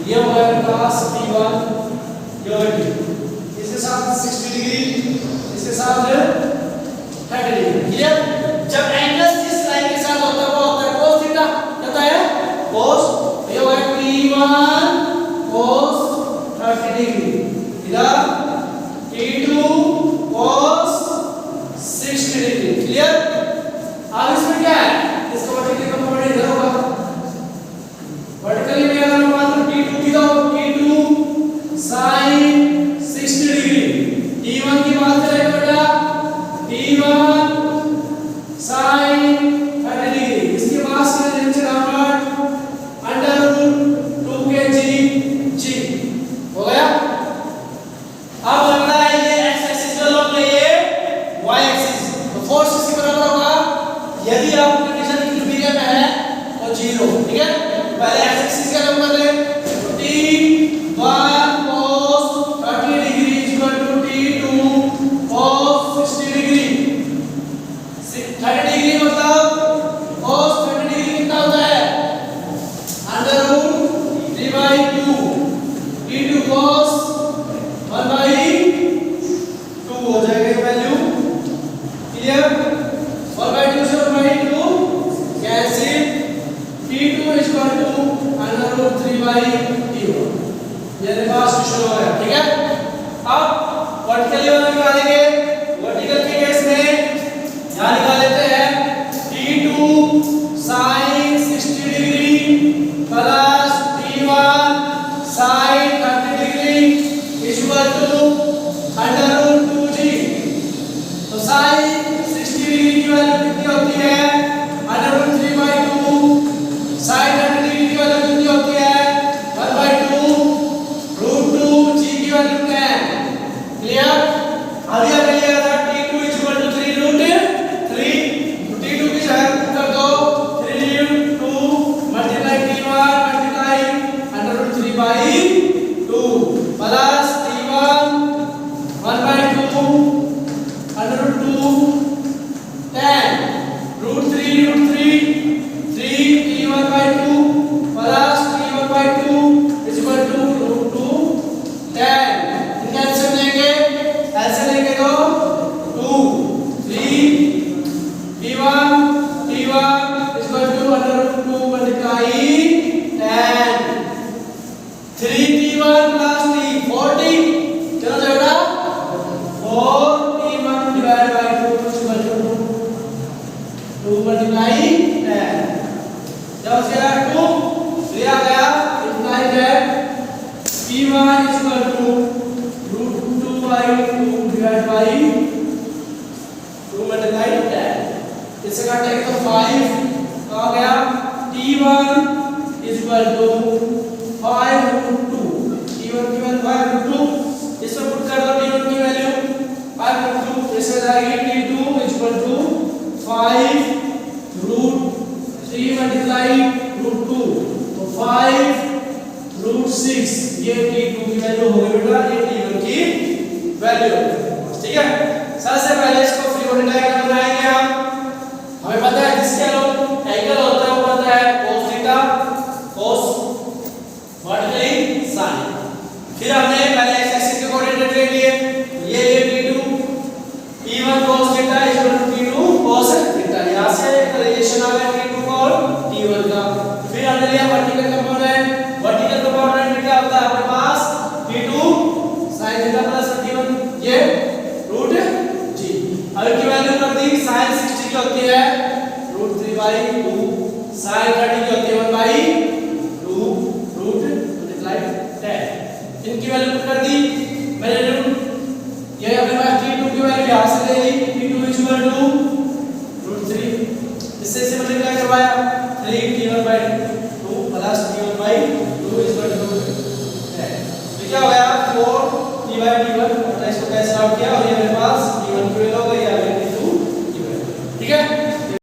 ये हो गया cos T1 ये हो गया इसके साथ 60 डिग्री इसके साथ 30 डिग्री क्लियर। जब एंगल जिस लाइन के साथ होता है वो होता है cos थीटा क्या है cos ये हो गया T1 cos 30 डिग्री इधर T2 cos 60 डिग्री क्लियर। अब इसमें क्या है इसका वर्टिकल कंपोनेंट इधर होगा वर्टिकली में अगर मात्र T2 की तो T2 sin 60 डिग्री T1 की बात करें बेटा T1 sin 30 डिग्री इसके बाद से नीचे डाउनवर्ड अंडर रूट 2 के g हो गया। अब अगला है ये x एक्सिस का लॉन्ग है ये y एक्सिस तो फोर्स किसके बराबर होगा यदि आप कंडीशन इक्विलिब्रियम में है तो 0 ठीक है। पहले x एक्सिस का लॉन्ग कर ले T1 cos 30 degree T2 cos 60 degree 30 degree मतलब cos 30 डिग्री कितना होता है अंडर रूट 3/2 T2 cos 1/2 हो जाएगा वैल्यू क्लियर 1/2 से 1/2 cancel T2 is equal to under root 3/2 ये पास शुरू हो गया ठीक है। अब वर्टिकली वाला निकालेंगे वर्टिकल के केस में यहां निकाल लेते हैं T2 sin 60 degree plus T1 sin 30 degree is equal to under root 2g तो sin 60 डिग्री की वैल्यू कितनी होती है अंडर रूट 3/2 sin 30 डिग्री की वैल्यू कितनी होती है 1/2 रूट 2g की वैल्यू क्या है क्लियर। अभी हमने लिया था T2 3 रूट 3 T2 की जगह कर दो 3 2 multiply T1 multiply under root 3/2 plus T1 1/2 under root 2 10 root 3 3 T1/2 plus T1/2 is equal to root 2 10 इनका एलसीएम लेंगे एलसीएम लेंगे तो 2 3 T1 is equal to under root 2 multiply 10 3T1 plus T 40 चलो बेटा 4T1 divided by 2 is equal to 2 multiply 10 जब से 2 लिया गया इतना है T1 is equal to root 2/2 divided by 2 multiply 10 इससे काटेंगे तो 5 तो आ गया T1 is equal to 5 root 2 T1 की वैल्यू 5 root 2 इसमें पुट कर दो T1 की वैल्यू 5 root 2 इससे जाएगी T2 is equal to 5 root 3 multiply root 2 तो 5 root 6 ये T2 की वैल्यू हो गई बेटा ये T1 की वैल्यू ठीक है। सबसे पहले इसको फ्री बॉडी डायग्राम बनाएंगे हम हमें पता है जिसके लोग एंगल होता है वो पता है cos theta cos vertically sin फिर हमने पहले x एक्सिस के कोऑर्डिनेट ले लिए ये T2 T1 cos theta is equal to T2 cos theta यहां से रिलेशन आ गया T2 और T1 का। फिर हमने लिया वर्टिकल कंपोनेंट क्या होता है अपने पास T2 sin theta plus T1 ये रूट g अब की वैल्यू कर दी sin 60 की होती है रूट 3/2 sin 30 की होती है 1/2 रूट मल्टीप्लाई 10 इनकी वैल्यू कर दी मैंने रूट ये अपने पास T2 की वैल्यू यहां से ले ली T2 is equal to root 3 इससे मल्टीप्लाई करवाया 3T1/2 प्लस T1/2